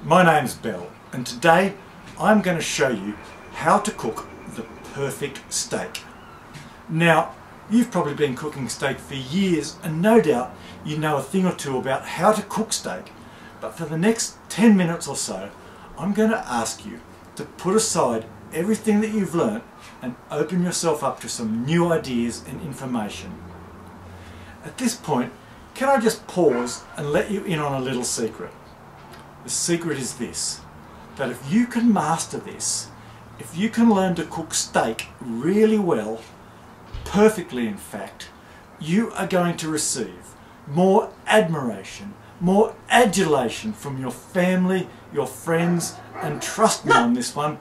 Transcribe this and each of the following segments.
My name's Bell, and today I'm going to show you how to cook the perfect steak. Now, you've probably been cooking steak for years and no doubt you know a thing or two about how to cook steak, but for the next 10 minutes or so I'm going to ask you to put aside everything that you've learnt and open yourself up to some new ideas and information. At this point, can I just pause and let you in on a little secret? The secret is this, that if you can master this, if you can learn to cook steak really well, perfectly in fact, you are going to receive more admiration, more adulation from your family, your friends, and trust me on this one,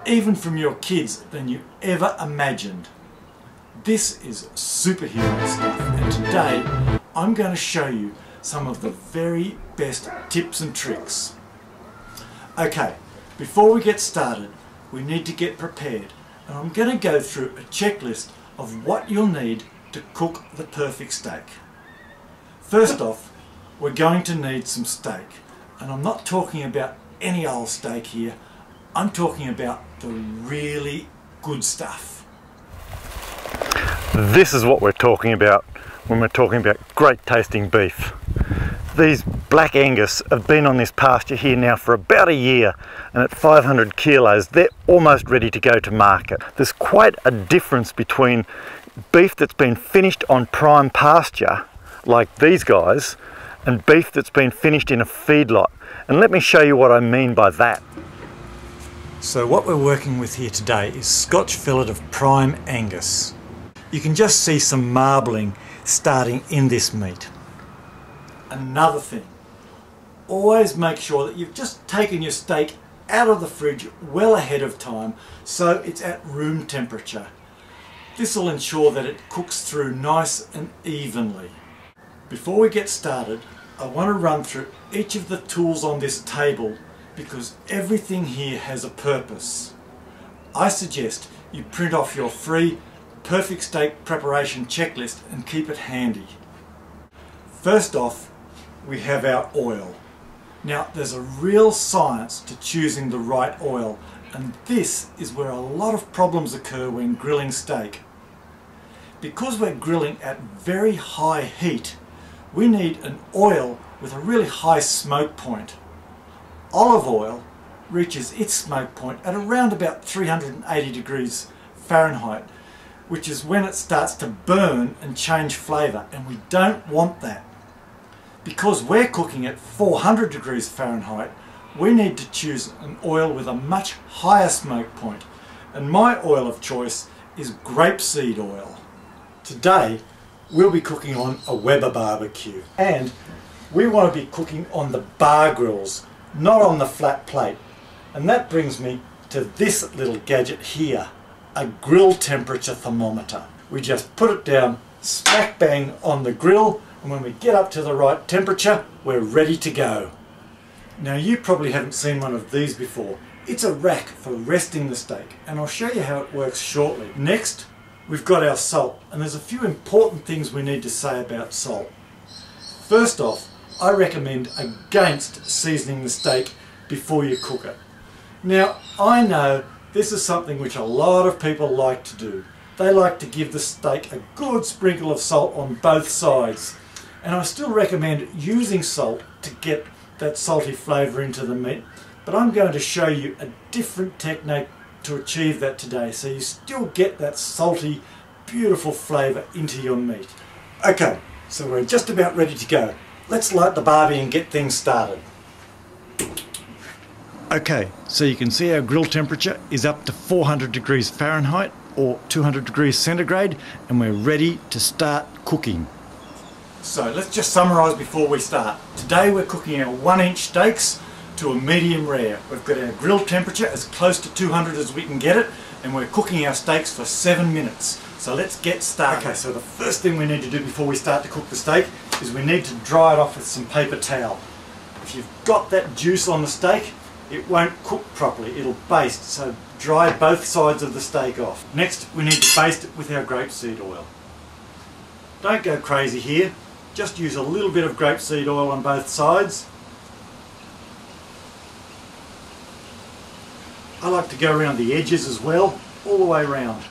even from your kids than you ever imagined. This is superhero stuff, and today I'm going to show you some of the very best tips and tricks. Okay, before we get started, we need to get prepared, and I'm going to go through a checklist of what you'll need to cook the perfect steak. First off, we're going to need some steak, and I'm not talking about any old steak here, I'm talking about the really good stuff. This is what we're talking about when we're talking about great tasting beef. These Black Angus have been on this pasture here now for about a year, and at 500 kilos they're almost ready to go to market. There's quite a difference between beef that's been finished on prime pasture like these guys and beef that's been finished in a feedlot, and let me show you what I mean by that. So what we're working with here today is Scotch fillet of prime Angus. You can just see some marbling starting in this meat. Another thing, always make sure that you've just taken your steak out of the fridge well ahead of time so it's at room temperature. This will ensure that it cooks through nice and evenly. Before we get started, I want to run through each of the tools on this table because everything here has a purpose. I suggest you print off your free perfect steak preparation checklist and keep it handy. First off, we have our oil. Now there's a real science to choosing the right oil, and this is where a lot of problems occur when grilling steak. Because we're grilling at very high heat, we need an oil with a really high smoke point. Olive oil reaches its smoke point at around about 380 degrees Fahrenheit, which is when it starts to burn and change flavour, and we don't want that. Because we're cooking at 400 degrees Fahrenheit, we need to choose an oil with a much higher smoke point, and my oil of choice is grapeseed oil. Today we'll be cooking on a Weber barbecue, and we want to be cooking on the bar grills, not on the flat plate. And that brings me to this little gadget here, a grill temperature thermometer. We just put it down smack bang on the grill, and when we get up to the right temperature, we're ready to go. Now you probably haven't seen one of these before. It's a rack for resting the steak, and I'll show you how it works shortly. Next, we've got our salt, and there's a few important things we need to say about salt. First off, I recommend against seasoning the steak before you cook it. Now, I know this is something which a lot of people like to do. They like to give the steak a good sprinkle of salt on both sides. And I still recommend using salt to get that salty flavour into the meat, but I'm going to show you a different technique to achieve that today, so you still get that salty, beautiful flavour into your meat. Okay, so we're just about ready to go. Let's light the barbie and get things started. Okay, so you can see our grill temperature is up to 400 degrees Fahrenheit or 200 degrees centigrade, and we're ready to start cooking. So let's just summarise before we start. Today we're cooking our 1-inch steaks to a medium rare. We've got our grill temperature as close to 200 as we can get it, and we're cooking our steaks for 7 minutes. So let's get started. Okay, so the first thing we need to do before we start to cook the steak is we need to dry it off with some paper towel. If you've got that juice on the steak, it won't cook properly, it'll baste, so dry both sides of the steak off. Next, we need to baste it with our grapeseed oil. Don't go crazy here, just use a little bit of grapeseed oil on both sides. I like to go around the edges as well, all the way around.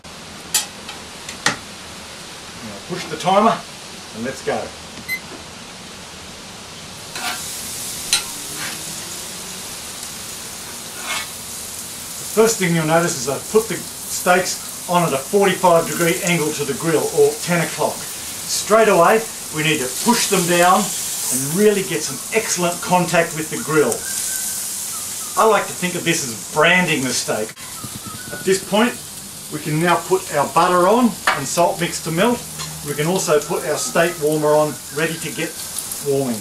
Now push the timer and let's go. The first thing you'll notice is I put the steaks on at a 45-degree angle to the grill, or 10 o'clock. Straight away we need to push them down and really get some excellent contact with the grill. I like to think of this as branding the steak. At this point we can now put our butter on and salt mix to melt. We can also put our steak warmer on, ready to get warming.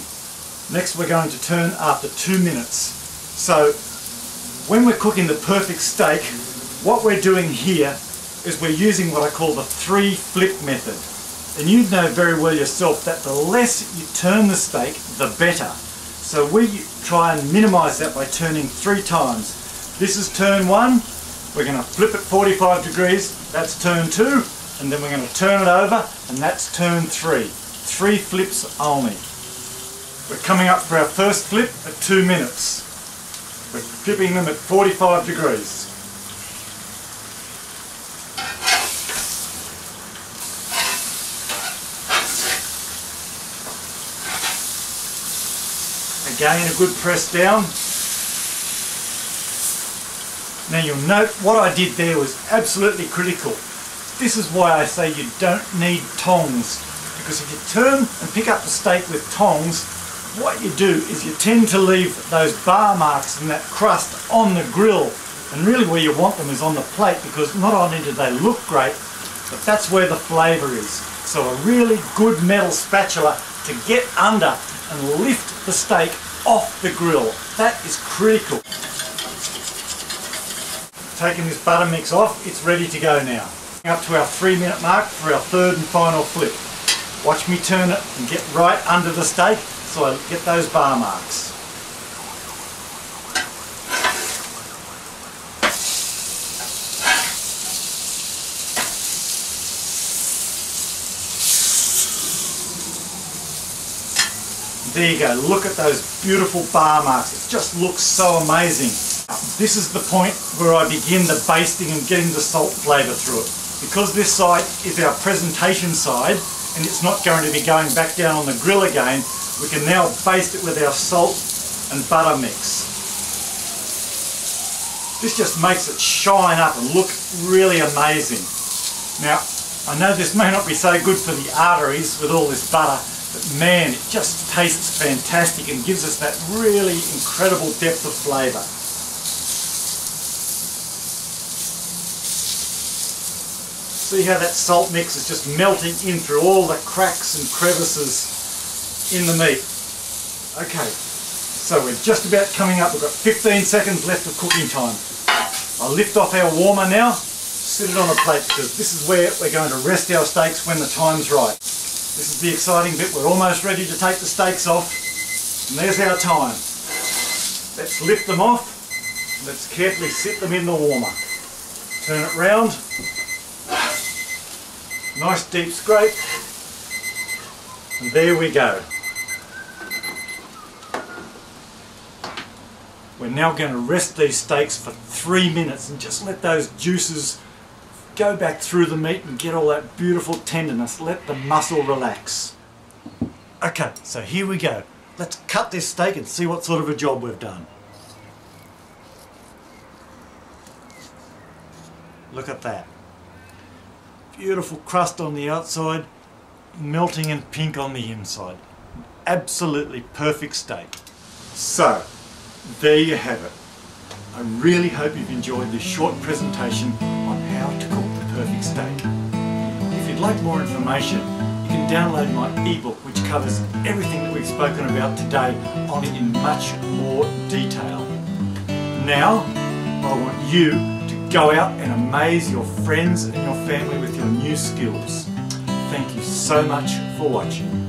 Next we're going to turn after 2 minutes. So when we're cooking the perfect steak, what we're doing here is we're using what I call the 3-flip method. And you know very well yourself that the less you turn the steak, the better. So we try and minimise that by turning 3 times. This is turn 1, we're going to flip it 45 degrees, that's turn 2, and then we're going to turn it over, and that's turn 3. 3 flips only. We're coming up for our first flip at 2 minutes. We're flipping them at 45 degrees. Again, a good press down. Now you'll note what I did there was absolutely critical. This is why I say you don't need tongs, because if you turn and pick up the steak with tongs, what you do is you tend to leave those bar marks and that crust on the grill, and really where you want them is on the plate, because not only do they look great, but that's where the flavour is. So a really good metal spatula to get under and lift the steak off the grill. That is critical. Taking this butter mix off, it's ready to go now. Up to our 3-minute mark for our third and final flip. Watch me turn it and get right under the steak so I get those bar marks. There you go, look at those beautiful bar marks. It just looks so amazing. This is the point where I begin the basting and getting the salt flavour through it. Because this side is our presentation side and it's not going to be going back down on the grill again, we can now baste it with our salt and butter mix. This just makes it shine up and look really amazing. Now, I know this may not be so good for the arteries with all this butter, but man, it just tastes fantastic and gives us that really incredible depth of flavour. See how that salt mix is just melting in through all the cracks and crevices in the meat. Okay, so we're just about coming up. We've got 15 seconds left of cooking time. I'll lift off our warmer now, sit it on a plate, because this is where we're going to rest our steaks when the time's right. This is the exciting bit. We're almost ready to take the steaks off, and there's our time. Let's lift them off. Let's carefully sit them in the warmer. Turn it round. Nice deep scrape, and there we go. We're now going to rest these steaks for 3 minutes and just let those juices go back through the meat and get all that beautiful tenderness. Let the muscle relax. Okay, so here we go. Let's cut this steak and see what sort of a job we've done. Look at that. Beautiful crust on the outside, melting and pink on the inside. Absolutely perfect steak. So, there you have it. I really hope you've enjoyed this short presentation on how to cook the perfect steak. If you'd like more information, you can download my ebook, which covers everything that we've spoken about today on it in much more detail. Now, I want you to go out and amaze your friends and your family with your new skills. Thank you so much for watching.